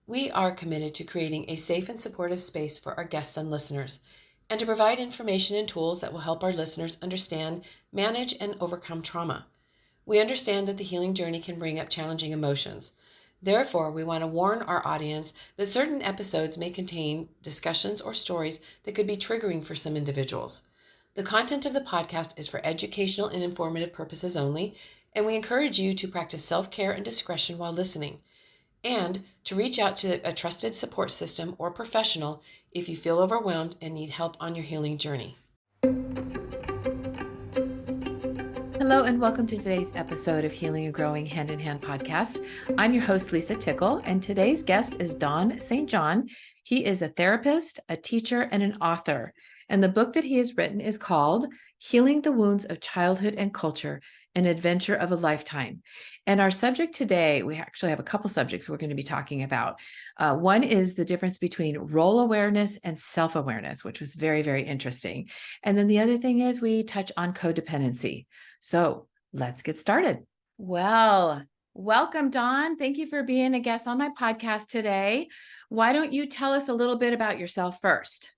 We are committed to creating a safe and supportive space for our guests and listeners, and to provide information and tools that will help our listeners understand, manage, and overcome trauma. We understand that the healing journey can bring up challenging emotions. Therefore, we want to warn our audience that certain episodes may contain discussions or stories that could be triggering for some individuals. The content of the podcast is for educational and informative purposes only, and we encourage you to practice self-care and discretion while listening, and to reach out to a trusted support system or professional if you feel overwhelmed and need help on your healing journey. Hello, and welcome to today's episode of Healing and Growing Hand in Hand podcast. I'm your host, Lisa Tickle, and today's guest is Don St. John. He is a therapist, a teacher, and an author. And the book that he has written is called Healing the Wounds of Childhood and Culture, an Adventure of a Lifetime. And our subject today, we actually have a couple subjects we're going to be talking about. One is the difference between role awareness and self-awareness, which was very, very interesting. And then the other thing is we touch on codependency. So let's get started. Well, welcome, Don. Thank you for being a guest on my podcast today. Why don't you tell us a little bit about yourself first?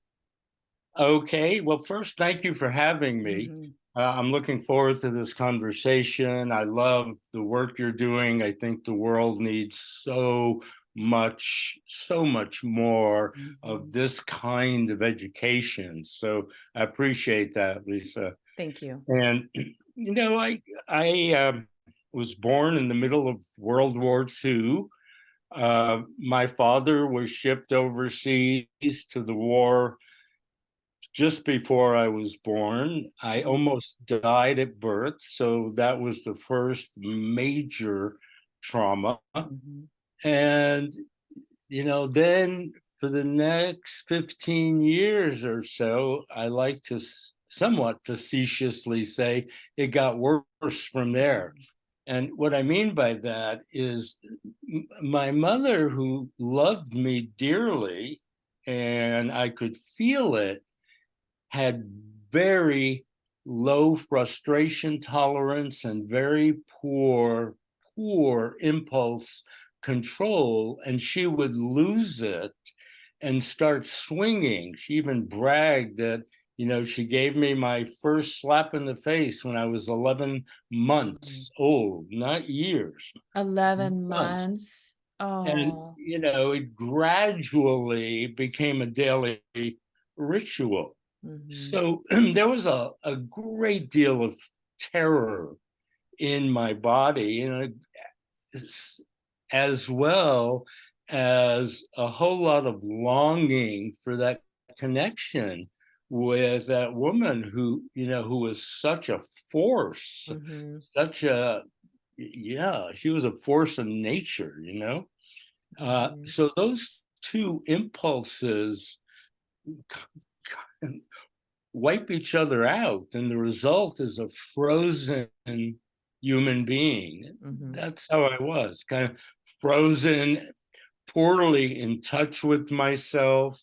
Okay. Well, first, thank you for having me. I'm looking forward to this conversation. I love the work you're doing. I think the world needs so much more of this kind of education. So I appreciate that, Lisa. Thank you. And I was born in the middle of World War II. My father was shipped overseas to the war just before I was born. I almost died at birth, so that was the first major trauma. And, then for the next 15 years or so, I like to somewhat facetiously say it got worse from there. And what I mean by that is my mother, who loved me dearly, and I could feel it, had very low frustration tolerance and very poor impulse control, and she would lose it and start swinging. She even bragged that, she gave me my first slap in the face when I was 11 months old, not years. 11 months. Oh. And, it gradually became a daily ritual. So there was a great deal of terror in my body, as well as a whole lot of longing for that connection with that woman who was such a force, she was a force of nature, So those two impulses wipe each other out, and the result is a frozen human being. That's how I was, kind of frozen, poorly in touch with myself,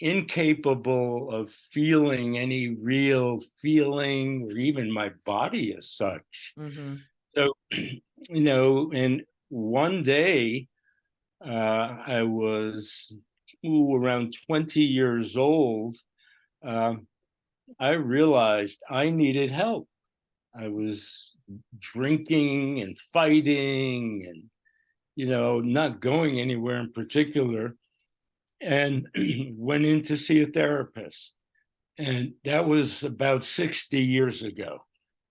incapable of feeling any real feeling or even my body as such. So, and one day I was around 20 years old. I realized I needed help. I was drinking and fighting and, not going anywhere in particular, and went in to see a therapist. And that was about 60 years ago.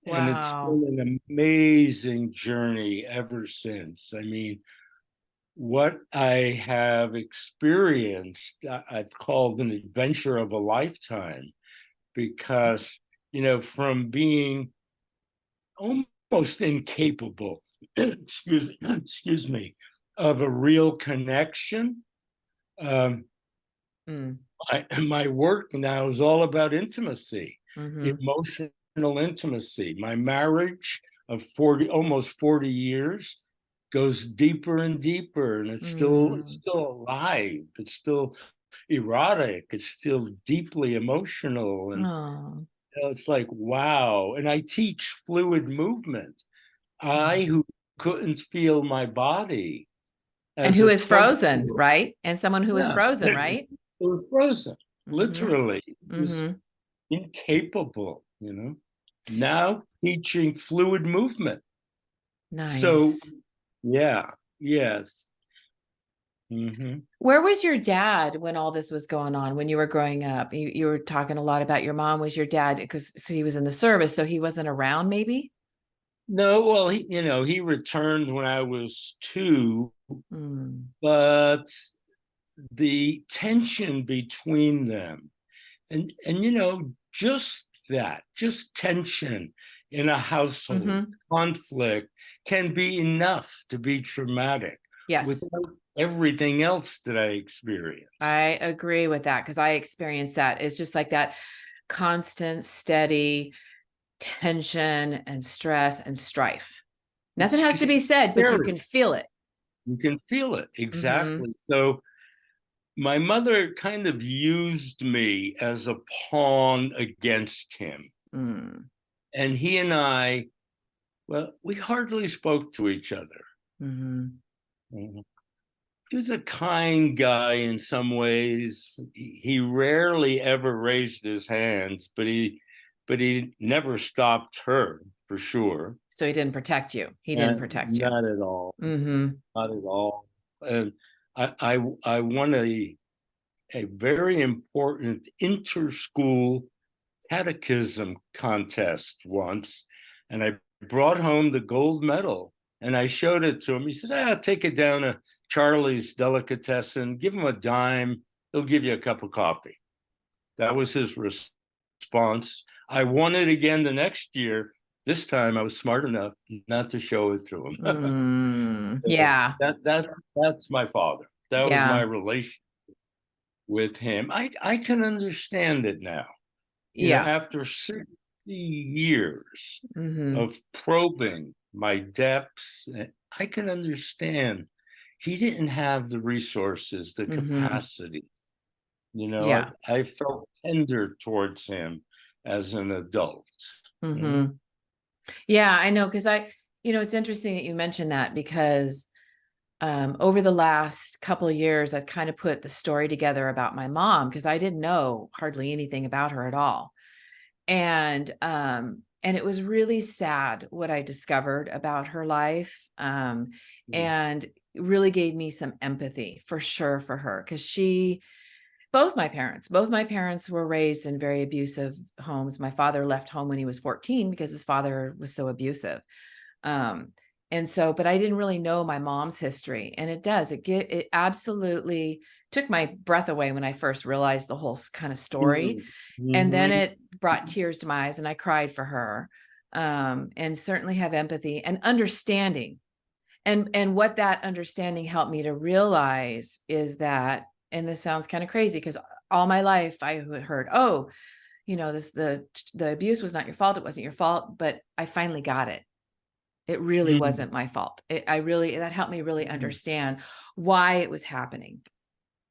Wow. And it's been an amazing journey ever since. I mean, what I have experienced, I've called an adventure of a lifetime, because, from being almost incapable, excuse me, of a real connection, my work now is all about intimacy, emotional intimacy. My marriage of almost 40 years goes deeper and deeper, and it's still alive. It's still erotic. It's still deeply emotional, and it's like, wow. And I teach fluid movement. I, who couldn't feel my body And as who a is frozen, 20-year-old. right? And someone who is Yeah, frozen, it right? was frozen, Mm-hmm. literally. It was Mm-hmm. incapable, Now teaching fluid movement. So, Nice. yeah, yes. Hmm. Where was your dad when all this was going on, when you were growing up? You were talking a lot about your mom. Was your dad, because so he was in the service, so he wasn't around maybe? No, well, he returned when I was 2, Mm. but the tension between them and just tension in a household, Mm-hmm. conflict can be enough to be traumatic Yes, without everything else that I experienced. I agree with that because I experienced that. It's just like that constant, steady tension and stress and strife. Nothing has It's to be said, but you scary. can feel it. You can feel it Mm-hmm. exactly. So my mother kind of used me as a pawn against him. Mm. And he and I, well, we hardly spoke to each other. Mm-hmm. Mhm. He was a kind guy in some ways. He rarely ever raised his hands, but he never stopped her for sure. So he didn't protect you. He didn't And protect you. not at all. Mm-hmm. Not at all. And I won a very important interschool catechism contest once, and I brought home the gold medal and I showed it to him. He said, take it down to Charlie's Delicatessen, give him a dime, he'll give you a cup of coffee. That was his response. I won it again the next year. This time I was smart enough not to show it to him. Mm. So Yeah. that's my father. That was my Yeah. relation with him. I can understand it now. Yeah. After 60 years Mm-hmm. of probing my depths, I can understand he didn't have the resources, the Mm-hmm. capacity. Yeah. I felt tender towards him as an adult. Mm-hmm. Yeah, I know. Because it's interesting that you mentioned that because over the last couple of years, I've kind of put the story together about my mom because I didn't know hardly anything about her at all. And it was really sad what I discovered about her life. And really gave me some empathy for sure for her because both my parents were raised in very abusive homes. My father left home when he was 14 because his father was so abusive. Um, but I didn't really know my mom's history, and it absolutely took my breath away when I first realized the whole kind of story. And then Mm-hmm. it brought tears to my eyes and I cried for her. And certainly have empathy and understanding. And what that understanding helped me to realize is that, and this sounds kind of crazy because all my life I heard, oh, the abuse was not your fault. It wasn't your fault. But I finally got it. It really wasn't my fault. That helped me really understand why it was happening.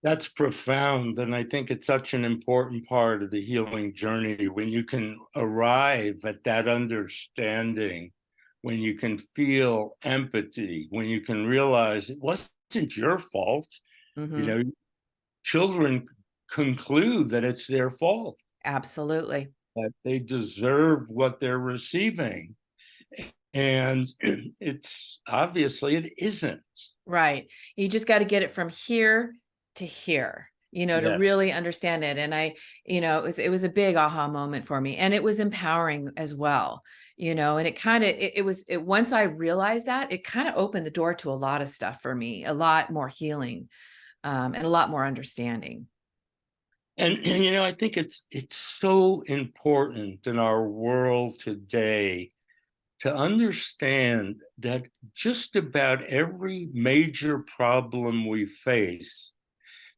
That's profound. And I think it's such an important part of the healing journey when you can arrive at that understanding, when you can feel empathy, when you can realize it wasn't your fault. You Mm-hmm. know, children conclude that it's their fault, Absolutely. that they deserve what they're receiving. And it's obviously it isn't. Right. You just got to get it from here to here, to Yeah. really understand it. And it was a big aha moment for me. And it was empowering as well, and it kind of, once I realized that, it kind of opened the door to a lot of stuff for me, a lot more healing, and a lot more understanding. And I think it's so important in our world today to understand that just about every major problem we face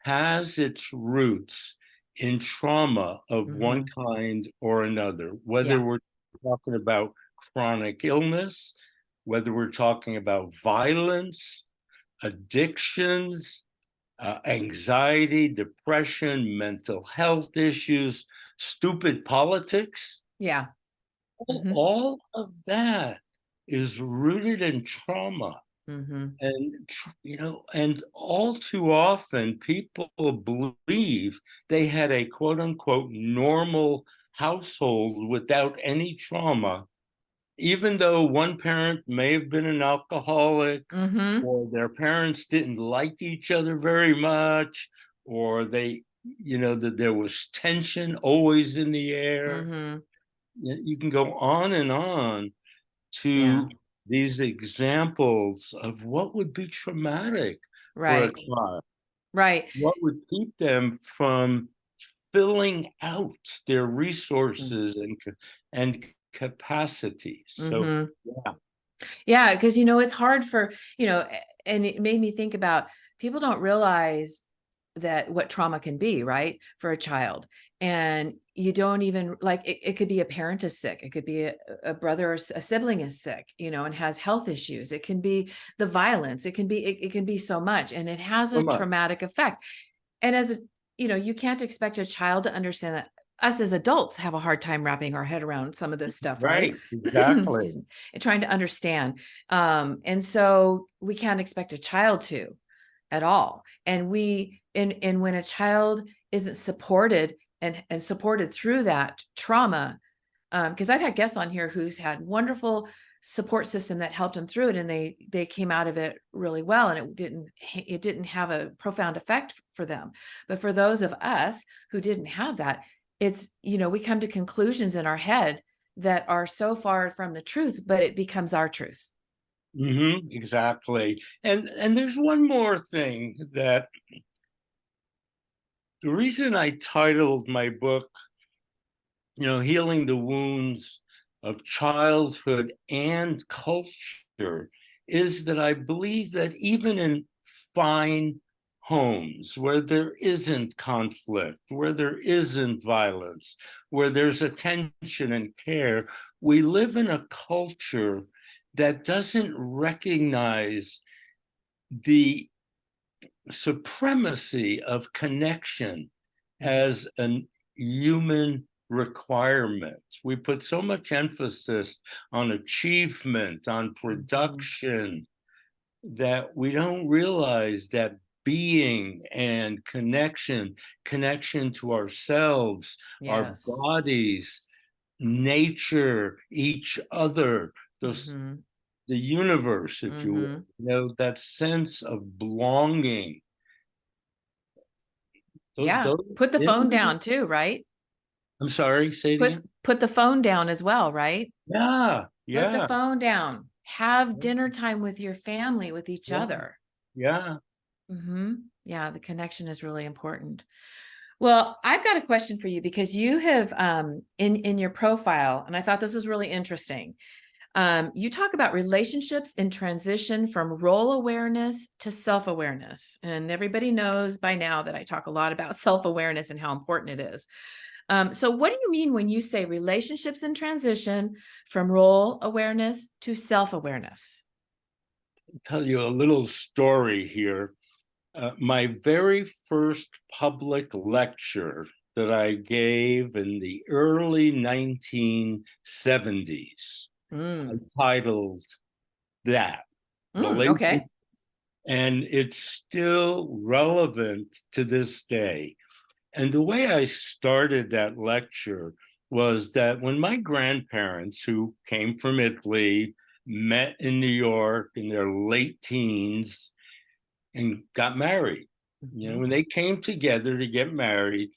has its roots in trauma of one Mm-hmm. kind or another, whether Yeah. we're talking about chronic illness, whether we're talking about violence, addictions, anxiety, depression, mental health issues, stupid politics. Yeah. All, Mm-hmm. all of that is rooted in trauma. Mm-hmm. And, and all too often people believe they had a quote unquote normal household without any trauma, even though one parent may have been an alcoholic, Mm-hmm. or their parents didn't like each other very much, or that there was tension always in the air. Mm-hmm. You can go on Yeah. to these examples of what would be traumatic for a Right. child, Right. what would keep them from filling out their resources and capacities. So, Mm-hmm. yeah. Yeah, because it's hard for, and it made me think about people don't realize that what trauma can be, right, for a child. And you don't even like it could be a parent is sick, it could be a brother or a sibling is sick, and has health issues. It can be the violence, it can be so much, and it has So a much. traumatic effect. And as a, you can't expect a child to understand that. Us as adults have a hard time wrapping our head around some of this stuff, right? Right, exactly. Excuse me. And trying to understand. And so we can't expect a child to at all. And and when a child isn't supported and supported through that trauma, because I've had guests on here who's had wonderful support system that helped them through it, and they came out of it really well, and it didn't have a profound effect for them. But for those of us who didn't have that, it's we come to conclusions in our head that are so far from the truth, but it becomes our truth. Exactly. And there's one more thing, that the reason I titled my book, Healing the Wounds of Childhood and Culture, is that I believe that even in fine homes where there isn't conflict, where there isn't violence, where there's attention and care, we live in a culture that doesn't recognize the supremacy of connection as a human requirement. We put so much emphasis on achievement, on production, that we don't realize that being and connection to ourselves, our Yes. bodies, nature, each other, those Mm-hmm. the universe, if you will, Mm-hmm. that sense of belonging. Yeah. Those, Put the phone down too, right? I'm sorry, say it Put again. put the phone down as well, right? Yeah, Put the yeah, phone down. Have dinner time with your family, with each yeah, other. yeah. Yeah, the connection is really important. Well, I've got a question for you because you have in your profile, and I thought this was really interesting. You talk about relationships in transition from role awareness to self-awareness. And everybody knows by now that I talk a lot about self-awareness and how important it is. So what do you mean when you say relationships in transition from role awareness to self-awareness? I'll tell you a little story here. My very first public lecture that I gave in the early 1970s, I Mm. titled that Okay. Relation, and it's still relevant to this day. And the way I started that lecture was that when my grandparents, who came from Italy, met in New York in their late teens and got married. Mm-hmm. When they came together to get married,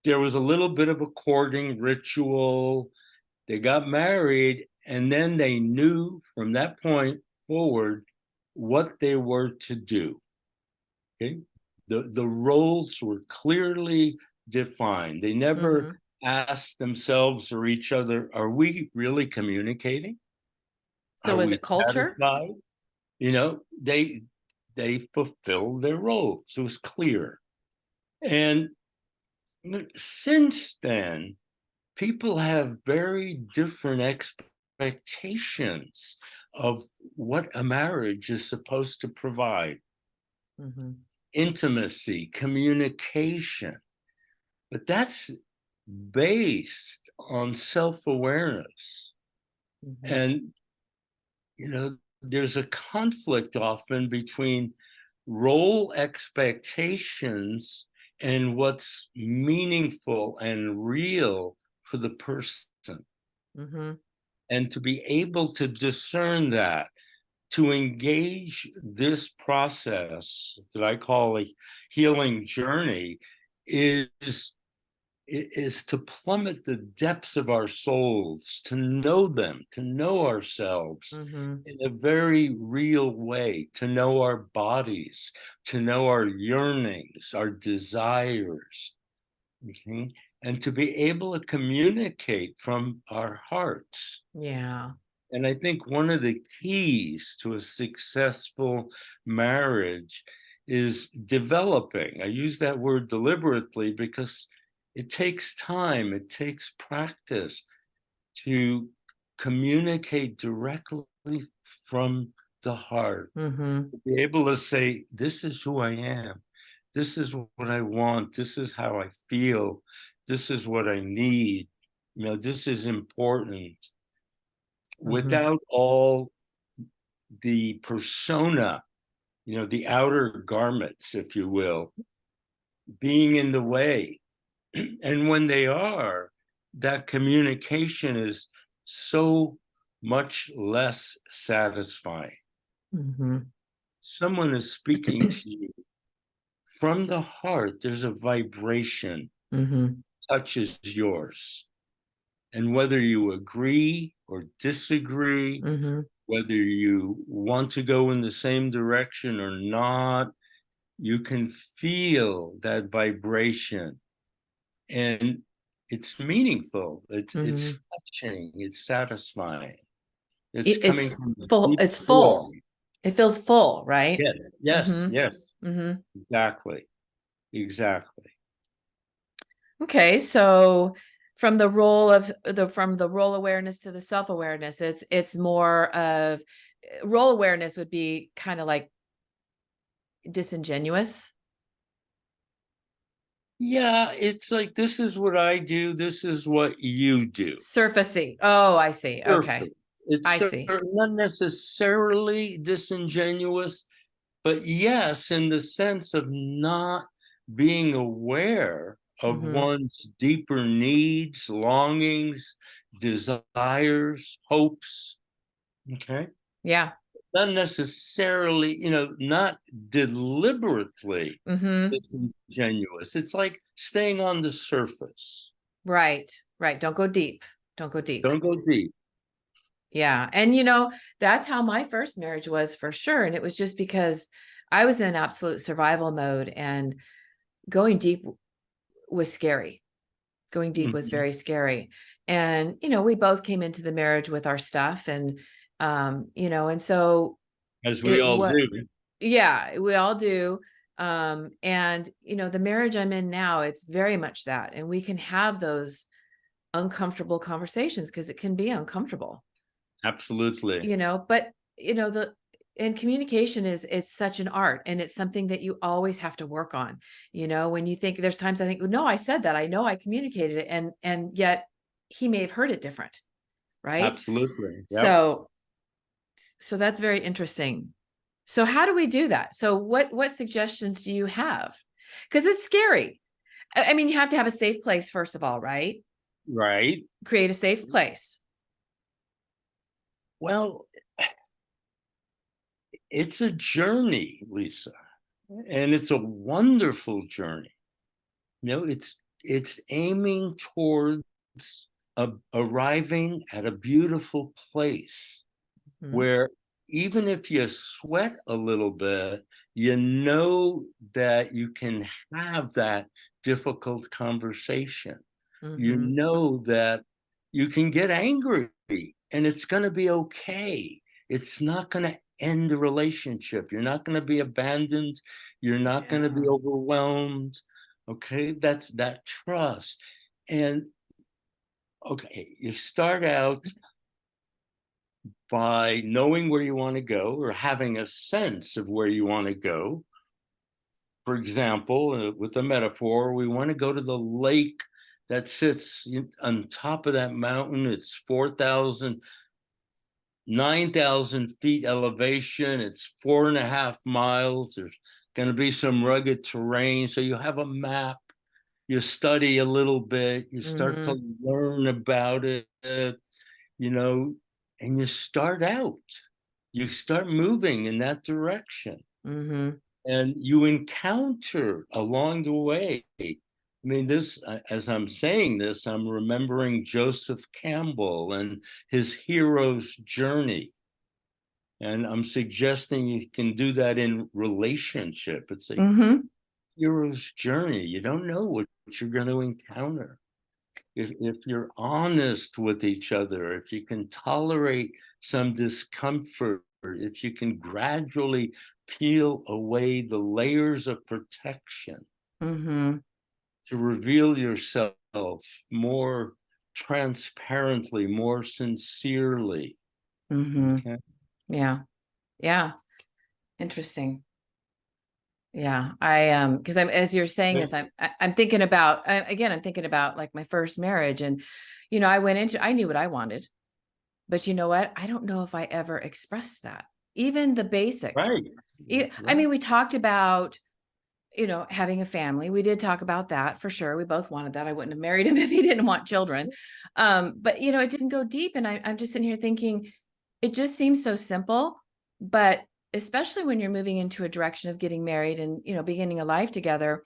there was a little bit of a courting ritual. They got married, and then they knew from that point forward what they were to do. Okay? The roles were clearly defined. They never Mm-hmm. asked themselves or each other, are we really communicating? So Are was we it culture? satisfied? They fulfilled their roles. It was clear. And since then, people have very different expectations of what a marriage is supposed to provide: Mm-hmm. intimacy, communication. But that's based on self awareness. Mm-hmm. And, you know, there's a conflict often between role expectations and what's meaningful and real for the person. Mm-hmm. And to be able to discern that, to engage this process that I call a healing journey, is to plummet the depths of our souls, to know them, to know ourselves Mm-hmm. in a very real way, to know our bodies, to know our yearnings, our desires, okay? And to be able to communicate from our hearts. Yeah. And I think one of the keys to a successful marriage is developing. I use that word deliberately because it takes time, it takes practice to communicate directly from the heart. Mm-hmm. To be able to say, this is who I am. This is what I want. This is how I feel. This is what I need. This is important, Mm-hmm. without all the persona, the outer garments, if you will, being in the way. And when they are, that communication is so much less satisfying. Mm-hmm. Someone is speaking to you from the heart, there's a vibration, Mm-hmm. touches yours. And whether you agree or disagree, Mm-hmm. whether you want to go in the same direction or not, you can feel that vibration. And it's meaningful. Mm-hmm. It's touching. It's satisfying. It's It's coming from the full. deep It's core. full. It feels full, right? Yes, yes, Mm-hmm. yes. Mm-hmm. Exactly. Exactly. Okay, so from the role awareness to the self-awareness, it's more of role awareness would be kind of like disingenuous. Yeah, it's like, this is what I do. This is what you do. Surfacey. Oh, I see. Okay. Perfect. It's I see. not necessarily disingenuous, but yes, in the sense of not being aware of Mm-hmm. one's deeper needs, longings, desires, hopes. Okay. Yeah. Not necessarily, not deliberately Mm-hmm. disingenuous. It's like staying on the surface. Right. Right. Don't go deep. Don't go deep. Don't go deep. Yeah. And that's how my first marriage was for sure. And it was just because I was in absolute survival mode, and going deep was scary. Going deep was Mhm. very scary. And, we both came into the marriage with our stuff, and, and so As we it all what, do. yeah, we all do. And, the marriage I'm in now, it's very much that, and we can have those uncomfortable conversations because it can be uncomfortable, Absolutely. but the and communication it's such an art, and it's something that you always have to work on. When you think, there's times I think, no, I said that, I know I communicated it, and yet he may have heard it different, right? Absolutely. Yep. So that's very interesting. So how do we do that? So what suggestions do you have? Because it's scary. I mean, you have to have a safe place, first of all, right? Right. Create a safe place. Well, it's a journey, Lisa, and it's a wonderful journey. It's aiming towards arriving at a beautiful place Mhm. where, even if you sweat a little bit, you know that you can have that difficult conversation. You Mhm. know that you can get angry and it's going to be okay. It's not going to end the relationship. You're not going to be abandoned. You're not going to be Yeah. overwhelmed. Okay. That's that trust. And okay, you start out by knowing where you want to go, or having a sense of where you want to go. For example, with a metaphor, we want to go to the lake that sits on top of that mountain. It's 4,000 9,000 feet elevation. It's 4.5 miles. There's going to be some rugged terrain. So you have a map, you study a little bit, you start to learn about it, you know, and you start out. You start moving in that direction. And you encounter along the way. I mean, this, as I'm saying this, I'm remembering Joseph Campbell and his hero's journey. And I'm suggesting you can do that in relationship. It's a hero's journey. You don't know what you're going to encounter. If you're honest with each other, if you can tolerate some discomfort, if you can gradually peel away the layers of protection to reveal yourself more transparently, more sincerely. Okay. Yeah. Yeah. Interesting. Yeah. Because as you're saying this, I'm thinking about, I'm thinking about like my first marriage, and, I knew what I wanted, but you know what? I don't know if I ever expressed that, even the basics. Right. I mean, we talked about, having a family. We did talk about that for sure. We both wanted that. I wouldn't have married him if he didn't want children. But it didn't go deep. And I'm just sitting here thinking, it just seems so simple, but especially when you're moving into a direction of getting married and, beginning a life together,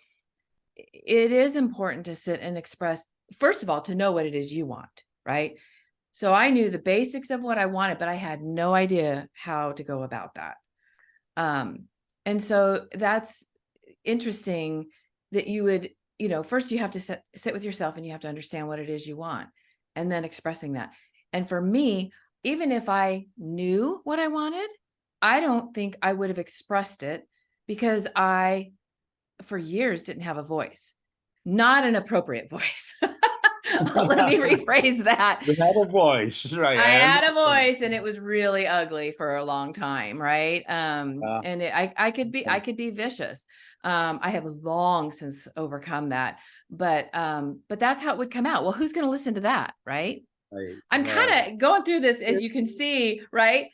it is important to sit and express, first of all, to know what it is you want, right? So I knew the basics of what I wanted, but I had no idea how to go about that. And so that's interesting that you would, first you have to sit with yourself and you have to understand what it is you want, and then expressing that. And for me, even if I knew what I wanted, I don't think I would have expressed it, because I, for years, didn't have a voice, not an appropriate voice. Let me rephrase that. You had a voice, right? I had a voice, and it was really ugly for a long time, right? And I could be vicious. I have long since overcome that, but that's how it would come out. Well, who's going to listen to that, right? I'm kind of going through this, as you can see, right?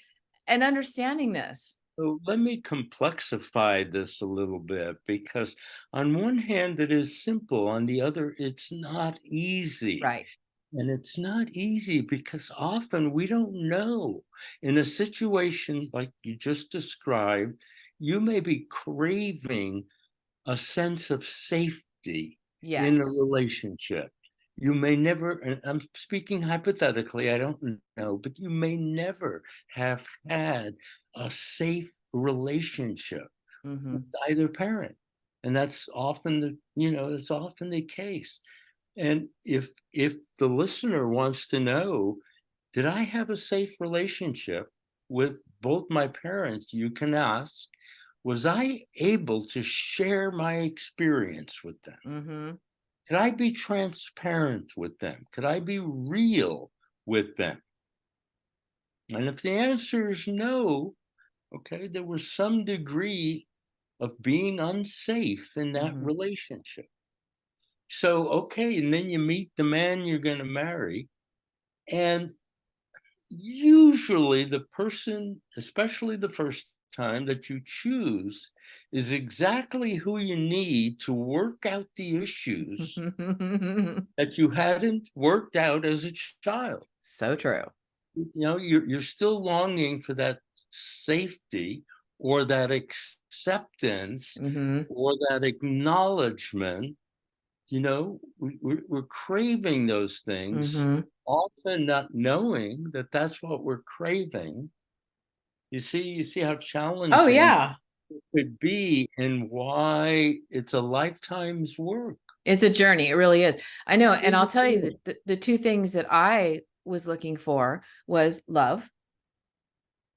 And understanding this. So let me complexify this a little bit, because on one hand, it is simple. On the other, it's not easy. Right. And it's not easy because often we don't know. In a situation like you just described, you may be craving a sense of safety in a relationship. You may never, and I'm speaking hypothetically, I don't know, but you may never have had a safe relationship with either parent. And that's often it's often the case. And if the listener wants to know, did I have a safe relationship with both my parents? You can ask, was I able to share my experience with them? Could I be transparent with them? Could I be real with them? And if the answer is no, okay, there was some degree of being unsafe in that relationship. So, okay, and then you meet the man you're going to marry, and usually the person, especially the first time that you choose, is exactly who you need to work out the issues that you hadn't worked out as a child. So true. You're still longing for that safety, or that acceptance, or that acknowledgement. We're craving those things, often not knowing that that's what we're craving. You see how challenging it could be, and why it's a lifetime's work. It's a journey. It really is. I know. And I'll tell you that the two things that I was looking for was love,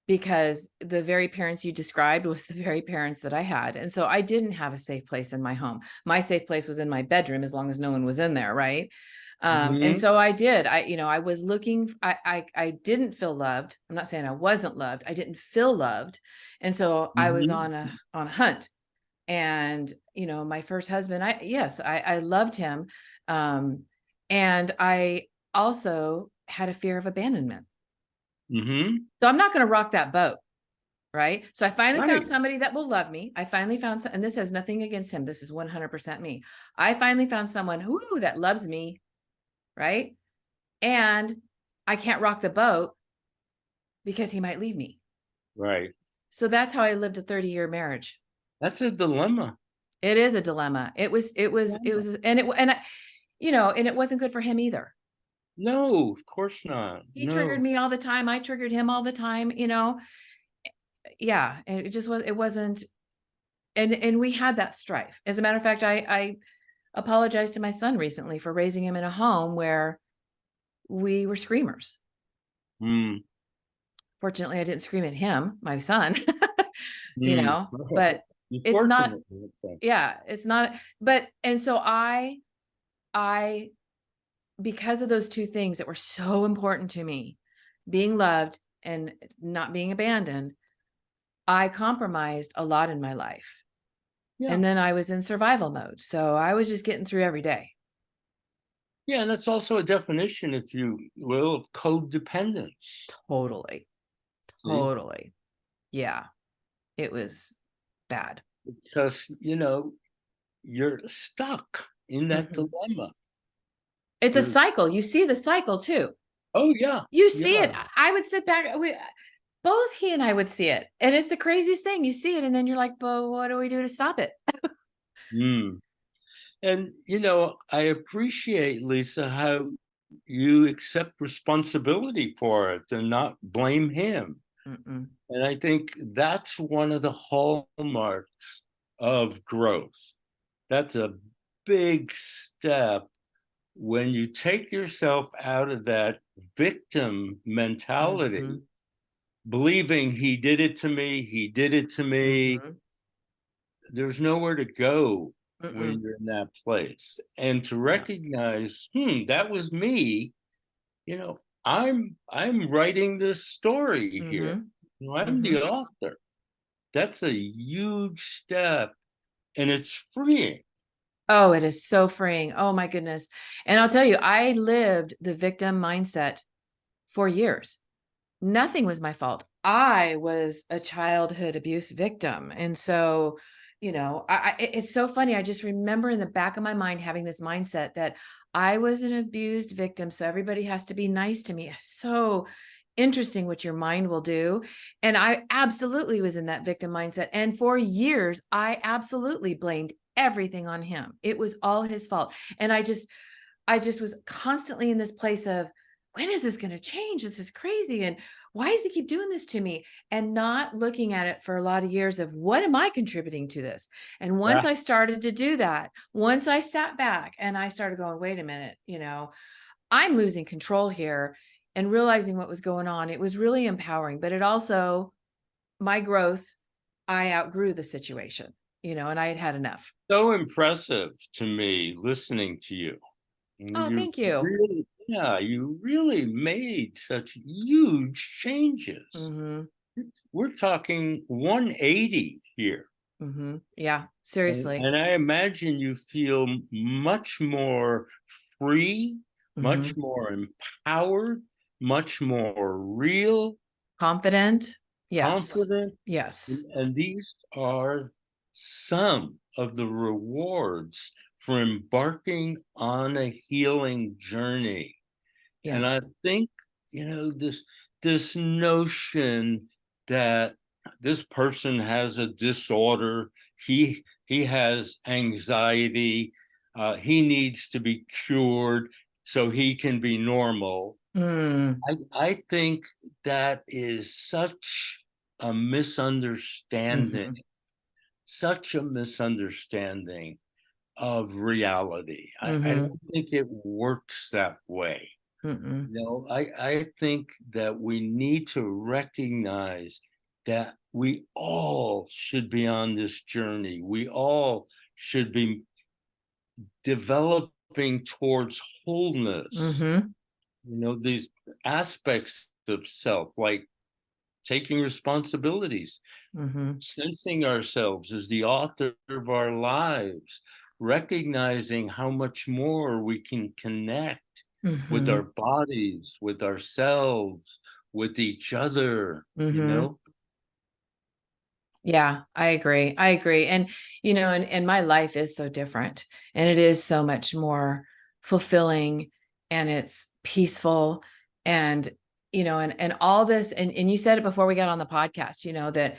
because the very parents you described was the very parents that I had. And so I didn't have a safe place in my home. My safe place was in my bedroom, as long as no one was in there. Right. And so I did, I was looking, I didn't feel loved. I'm not saying I wasn't loved. I didn't feel loved. And so I was on a hunt. And, my first husband, I loved him. And I also had a fear of abandonment. Mm-hmm. So I'm not going to rock that boat. Right. So I finally found Right. somebody that will love me. I finally found and this has nothing against him. This is 100% me. I finally found someone that loves me. Right. And I can't rock the boat because he might leave me. Right. So that's how I lived a 30-year marriage. That's a dilemma. It is a dilemma. It was, and it wasn't good for him either. No, of course not. He triggered No. me all the time. I triggered him all the time, Yeah. And it wasn't, and we had that strife. As a matter of fact, I apologized to my son recently for raising him in a home where we were screamers. Mm. Fortunately, I didn't scream at him, my son, Mm. but You're it's not, fortunate in that sense. yeah, it's not, and so I, because of those two things that were so important to me, being loved and not being abandoned, I compromised a lot in my life. Yeah. And then I was in survival mode. So I was just getting through every day. Yeah, and that's also a definition, if you will, of codependence. Totally. See? Totally. Yeah. It was bad. Because, you're stuck in that Mhm. dilemma. It's a You're, cycle. You see the cycle too. oh, yeah. You Yeah. see it. I would sit back. Both he and I would see it. And it's the craziest thing. You see it and then you're like, but what do we do to stop it? Mm. And, I appreciate, Lisa, how you accept responsibility for it and not blame him. Mm-mm. And I think that's one of the hallmarks of growth. That's a big step when you take yourself out of that victim mentality, Mhm. believing he did it to me, he did it to me. Mhm. There's nowhere to go when Mm-mm. you're in that place. And to Yeah. recognize, that was me, I'm writing this story here. Mhm. I'm Mhm. the author. That's a huge step, and it's freeing. Oh, it is so freeing. Oh my goodness. And I'll tell you, I lived the victim mindset for years. Nothing was my fault. I was a childhood abuse victim. And so, it's so funny. I just remember in the back of my mind having this mindset that I was an abused victim. So everybody has to be nice to me. It's so interesting what your mind will do. And I absolutely was in that victim mindset. And for years, I absolutely blamed everything on him. It was all his fault. And I just was constantly in this place of, when is this going to change? This is crazy. And why does he keep doing this to me? And not looking at it for a lot of years of, what am I contributing to this? And once Yeah. I started to do that, once I sat back and I started going, wait a minute, I'm losing control here, and realizing what was going on, it was really empowering. But it also, my growth, I outgrew the situation, and I had had enough. So impressive to me listening to you. Oh, You thank you. really, yeah, you really made such huge changes. Mm-hmm. We're talking 180 here. Mm-hmm. Yeah, And, seriously. and I imagine you feel much more free, Mm-hmm. much more empowered, much more real, Confident. Yes. confident. Yes. And these are some of the rewards for embarking on a healing journey. Yeah. And I think, this notion that this person has a disorder, he has anxiety, he needs to be cured so he can be normal. Mm. I think that is such a misunderstanding, Mm-hmm. such a misunderstanding of reality. I Mm-hmm. don't think it works that way. Mm-mm. I think that we need to recognize that we all should be on this journey. We all should be developing towards wholeness. Mm-hmm. These aspects of self, like taking responsibilities, Mm-hmm. sensing ourselves as the author of our lives, recognizing how much more we can connect with Mm-hmm. our bodies, with ourselves, with each other, Mm-hmm. Yeah, I agree. I agree. And, and my life is so different, and it is so much more fulfilling, and it's peaceful, and, and all this, and you said it before we got on the podcast, that,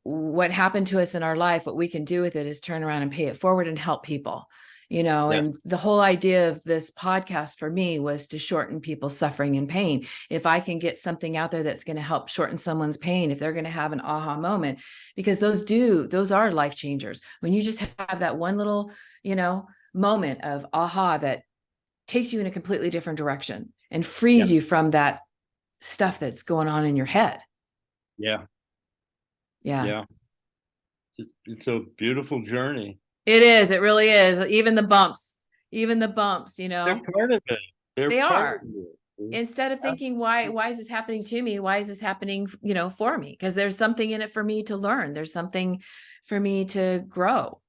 what happened to us in our life, what we can do with it is turn around and pay it forward and help people. Yeah. And the whole idea of this podcast for me was to shorten people's suffering and pain. If I can get something out there that's going to help shorten someone's pain, if they're going to have an aha moment, because those are life changers. When you just have that one little, moment of aha that takes you in a completely different direction and frees Yeah. you from that stuff that's going on in your head. Yeah. Yeah. Yeah. It's a beautiful journey. It is. It really is. Even the bumps, They're part of it. They're they part of are. it. Instead of thinking, why is this happening to me? Why is this happening, for me? Because there's something in it for me to learn. There's something for me to grow,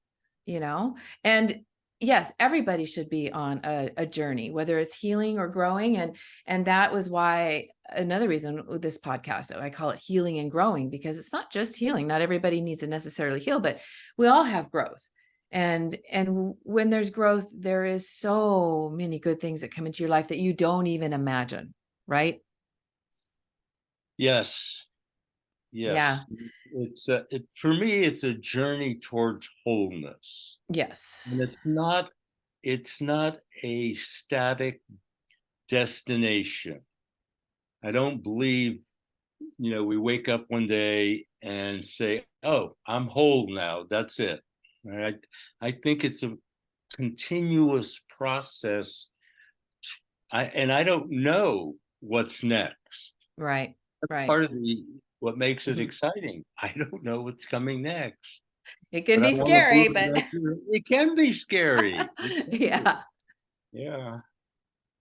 and yes, everybody should be on a journey, whether it's healing or growing. And that was why another reason with this podcast, I call it healing and growing, because it's not just healing. Not everybody needs to necessarily heal, but we all have growth. And when there's growth, there is so many good things that come into your life that you don't even imagine, right? Yes. Yeah. It's for me, it's a journey towards wholeness. Yes. And it's not a static destination. I don't believe, we wake up one day and say, "Oh, I'm whole now. That's it." All right. I think it's a continuous process. I don't know what's next. Right. That's Right. part of what makes it Mhm. exciting. I don't know what's coming next, It can but I be want to scary, move but it can be scary. yeah. Yeah.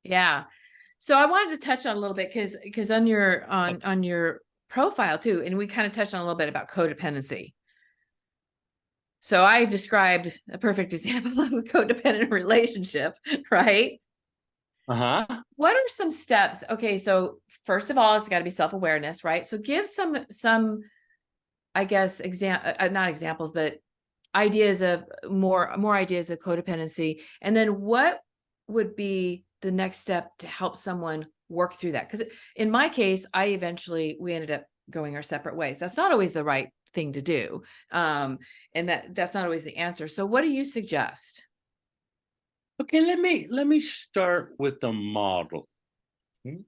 Yeah. So I wanted to touch on a little bit because on your profile too, and we kind of touched on a little bit about codependency. So I described a perfect example of a codependent relationship, right? Uh-huh. What are some steps? Okay, so first of all, it's got to be self-awareness, right? So give some I guess not examples, but ideas of more ideas of codependency. And then what would be the next step to help someone work through that? Because in my case, we ended up going our separate ways. That's not always the right thing to do. And that's not always the answer. So what do you suggest? Okay, let me start with the model. Hmm?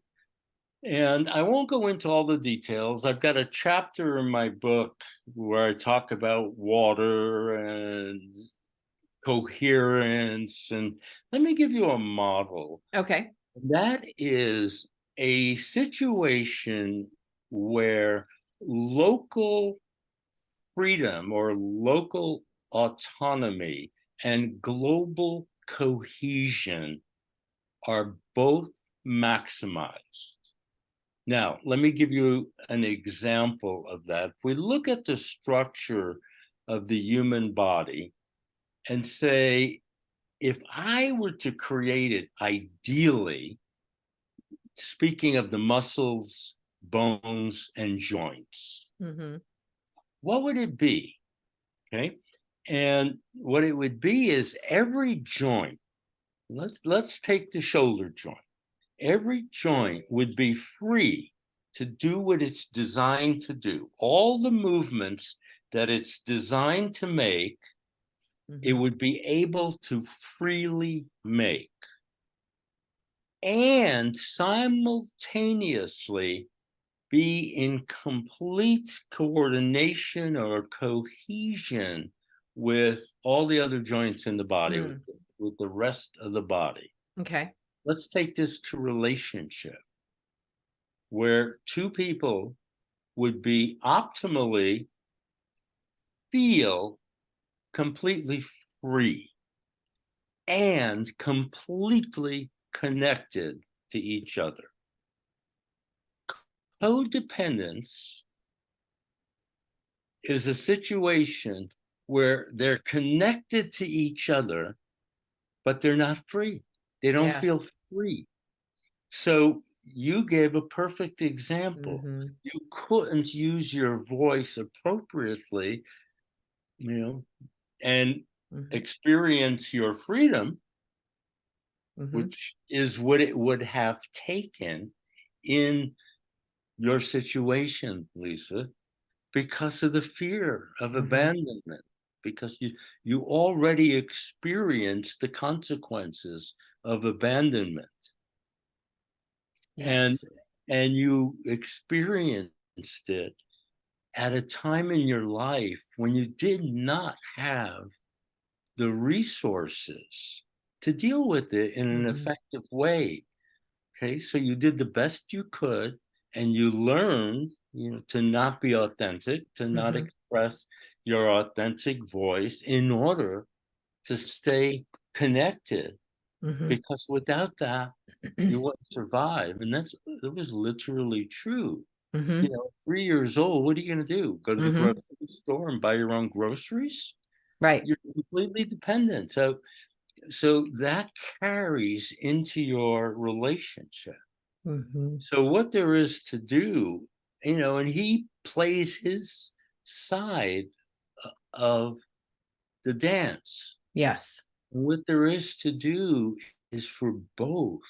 And I won't go into all the details. I've got a chapter in my book where I talk about water and coherence. And let me give you a model. Okay. That is a situation where local freedom or local autonomy and global cohesion are both maximized. Now, let me give you an example of that. If we look at the structure of the human body and say, if I were to create it ideally, speaking of the muscles, bones, and joints, Mm-hmm. what would it be? Okay. And what it would be is every joint, let's take the shoulder joint. Every joint would be free to do what it's designed to do. All the movements that it's designed to make, it Mm-hmm. would be able to freely make. And simultaneously be in complete coordination or cohesion with all the other joints in the body, Mm. with the rest of the body. Okay. Let's take this to relationship, where two people would be optimally feel completely free and completely connected to each other. Codependence is a situation where they're connected to each other, but they're not free. They don't feel Yes. free. So you gave a perfect example. Mm-hmm. You couldn't use your voice appropriately, you know, and Mm-hmm. experience your freedom, Mm-hmm. which is what it would have taken in your situation, Lisa, because of the fear of Mm-hmm. abandonment, because you already experienced the consequences of abandonment, and Yes. and you experienced it at a time in your life when you did not have the resources to deal with it in an Mm-hmm. effective way. Okay, so you did the best you could, and you learned, to not be authentic, to not Mm-hmm. express your authentic voice in order to stay connected. Mm-hmm. Because without that, you wouldn't survive, and that was literally true. Mm-hmm. 3 years old, what are you going to do? Go to the Mm-hmm. grocery store and buy your own groceries? Right. You're completely dependent. So that carries into your relationship. Mm-hmm. So what there is to do, and he plays his side of the dance. Yes. And what there is to do is for both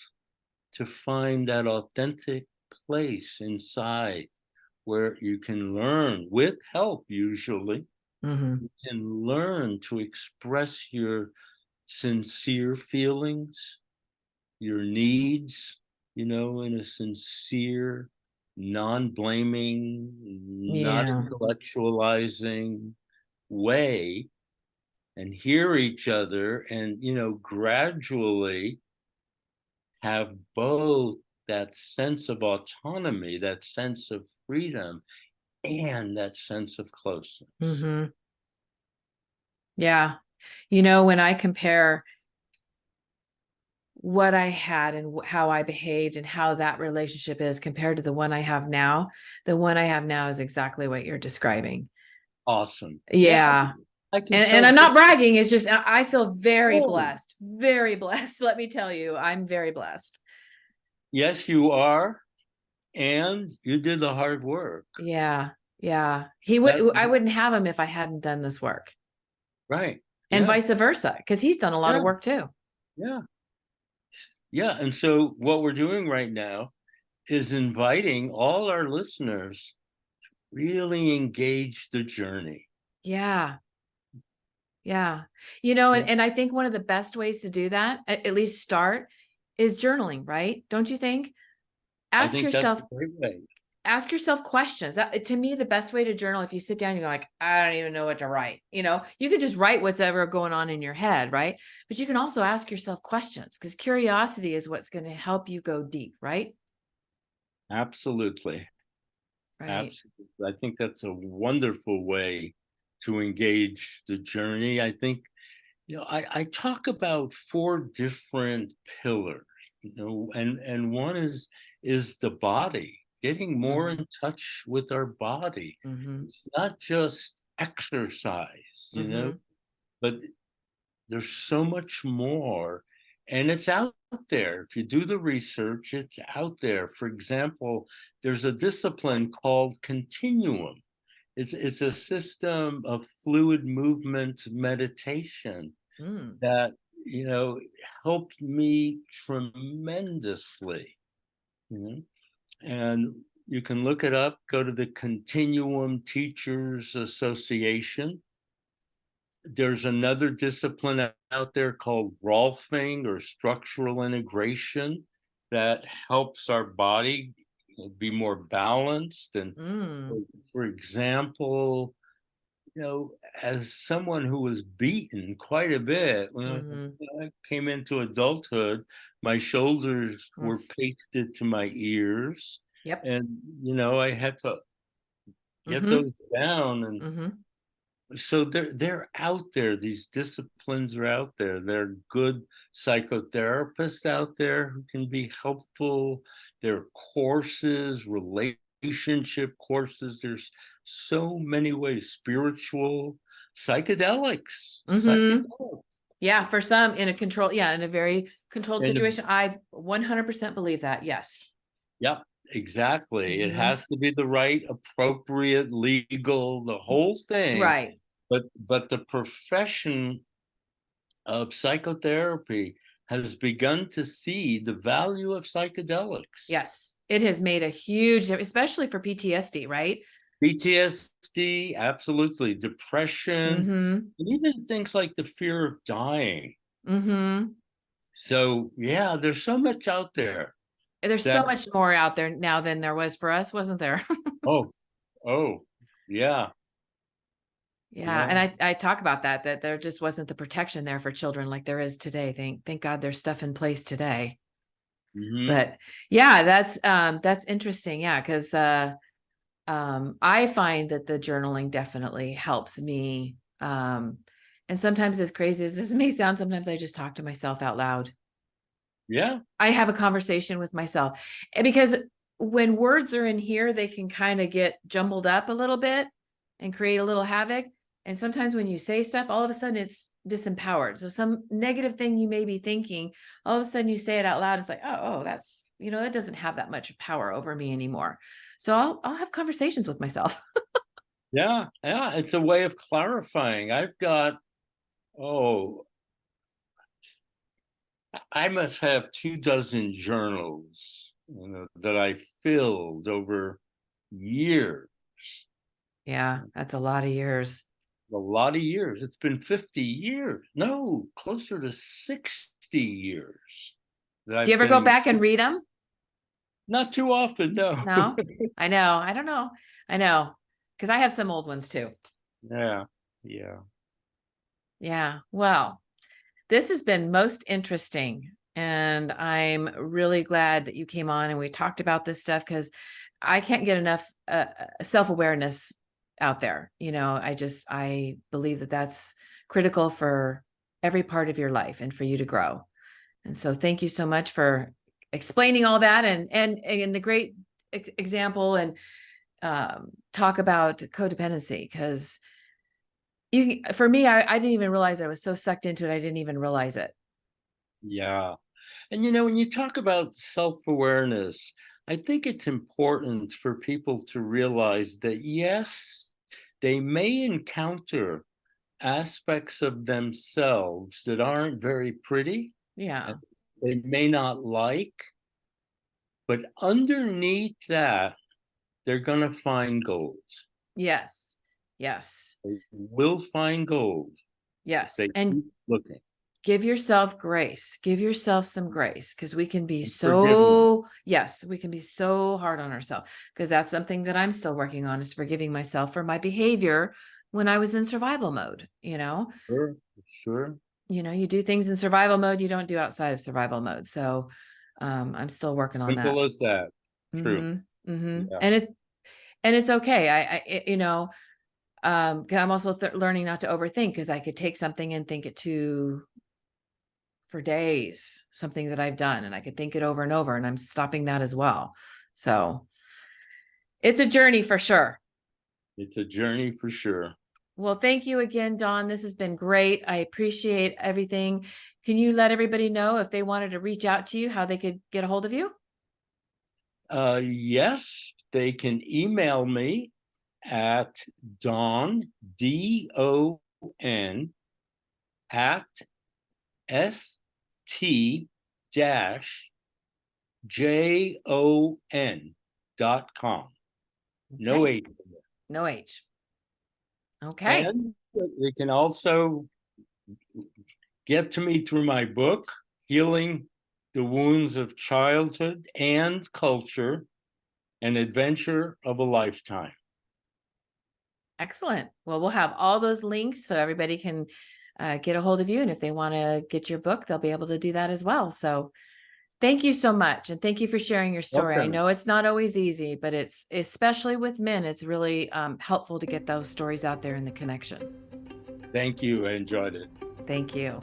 to find that authentic place inside where you can learn, with help usually, Mm-hmm. you can learn to express your sincere feelings, your needs, in a sincere, non-blaming, not Yeah. intellectualizing way, and hear each other, and gradually have both that sense of autonomy, that sense of freedom, and that sense of closeness. Mm-hmm. Yeah. When I compare what I had and how I behaved and how that relationship is compared to the one I have now, the one I have now is exactly what you're describing. Awesome. Yeah, Yeah. I can And tell. I'm not bragging. It's just, I feel Oh, very blessed. Let me tell you, I'm very blessed. yes, you are. And you did the hard work. Yeah. Yeah. That I wouldn't have him if I hadn't done this work, right. and Yeah. vice versa, because he's done a lot Yeah. of work too. Yeah. Yeah. And so what we're doing right now is inviting all our listeners really engage the journey. Yeah. Yeah. Yeah. And I think one of the best ways to do that, at least start, is journaling, right? Don't you think? I Ask think that's yourself, a great way. ask yourself questions. To me, the best way to journal, if you sit down, you're like, I don't even know what to write. You could just write what's ever going on in your head, right? But you can also ask yourself questions, because curiosity is what's going to help you go deep, right? Absolutely. Right. Absolutely. I think that's a wonderful way to engage the journey. I think, I talk about four different pillars, and one is the body, getting more Mm-hmm. in touch with our body. Mm-hmm. It's not just exercise, Mm-hmm. but there's so much more, and it's out there. If you do the research, it's out there. For example, there's a discipline called continuum. It's a system of fluid movement meditation Mm. that helped me tremendously. you know? And you can look it up. Go to the Continuum Teachers Association. There's another discipline out there called Rolfing, or structural integration, that helps our body be more balanced. And Mm. for example, as someone who was beaten quite a bit when Mm-hmm. I came into adulthood, my shoulders Mm. were pasted to my ears, Yep. and I had to get Mm-hmm. those down. And Mm-hmm. so they're out there. These disciplines are out there. There are good psychotherapists out there who can be helpful. There are courses, relationship courses. There's so many ways. Spiritual, psychedelics, Mm-hmm. psychedelics. Yeah, for some in a very controlled And situation. I 100% believe that. Yes. Yep, exactly. It Mhm. has to be the right, appropriate, legal, the whole thing. Right. But the profession of psychotherapy has begun to see the value of psychedelics. Yes. It has made a huge, especially for PTSD, right? PTSD, absolutely, depression, Mhm. and even things like the fear of dying. Mhm. So, yeah, there's so much out there There's so that, much more out there now than there was for us, wasn't there? oh, oh, yeah, Yeah, yeah. and I talk about that there just wasn't the protection there for children like there is today. Thank God there's stuff in place today. Hmm. But yeah, that's interesting. Yeah, because I find that the journaling definitely helps me. And sometimes, as crazy as this may sound, sometimes I just talk to myself out loud. Yeah, I have a conversation with myself. And because when words are in here, they can kind of get jumbled up a little bit and create a little havoc. And sometimes when you say stuff, all of a sudden it's disempowered. So some negative thing you may be thinking, all of a sudden you say it out loud. It's like, oh, that's, that doesn't have that much power over me anymore. So I'll have conversations with myself. yeah, yeah. It's a way of clarifying. I've got, oh, I must have 2 dozen journals, that I filled over years. Yeah, that's a lot of years. A lot of years. It's been 50 years. No, closer to 60 years that Do you I've ever go been, back and read them? not too often, no. No, I know. I don't know. I know. Because I have some old ones too. Yeah, yeah. Yeah. Well, this has been most interesting. And I'm really glad that you came on and we talked about this stuff because I can't get enough self-awareness out there. I believe that that's critical for every part of your life and for you to grow. And so thank you so much for explaining all that and the great example and talk about codependency because for me, I didn't even realize I was so sucked into it. I didn't even realize it. Yeah. And when you talk about self-awareness, I think it's important for people to realize that yes, they may encounter aspects of themselves that aren't very pretty Yeah. and they may not like, but underneath that, they're going to find gold. Yes. Yes. They will find gold if Yes. they And keep looking. give yourself grace. Give yourself some grace because we can be And forgiveness. yes, we can be so hard on ourselves because that's something that I'm still working on is forgiving myself for my behavior when I was in survival mode. Sure, sure. You do things in survival mode you don't do outside of survival mode. So I'm still working on that. Simple as that. True. Mm-hmm. Mm-hmm. Yeah. And it's okay. I'm also learning not to overthink because I could take something and think it for days, something that I've done, and I could think it over and over, and I'm stopping that as well. So it's a journey for sure. It's a journey for sure. Well, thank you again, Dawn. This has been great. I appreciate everything. Can you let everybody know if they wanted to reach out to you, how they could get a hold of you? Yes, they can email me at Don, DON, at ST dash JON.com. No Okay. H. No H. Okay. And they can also get to me through my book, Healing the Wounds of Childhood and Culture, An Adventure of a Lifetime. Excellent. Well, we'll have all those links so everybody can get a hold of you. And if they want to get your book, they'll be able to do that as well. So thank you so much. And thank you for sharing your story. I Welcome. know it's not always easy, but it's especially with men, it's really helpful to get those stories out there in the connection. Thank you. I enjoyed it. Thank you.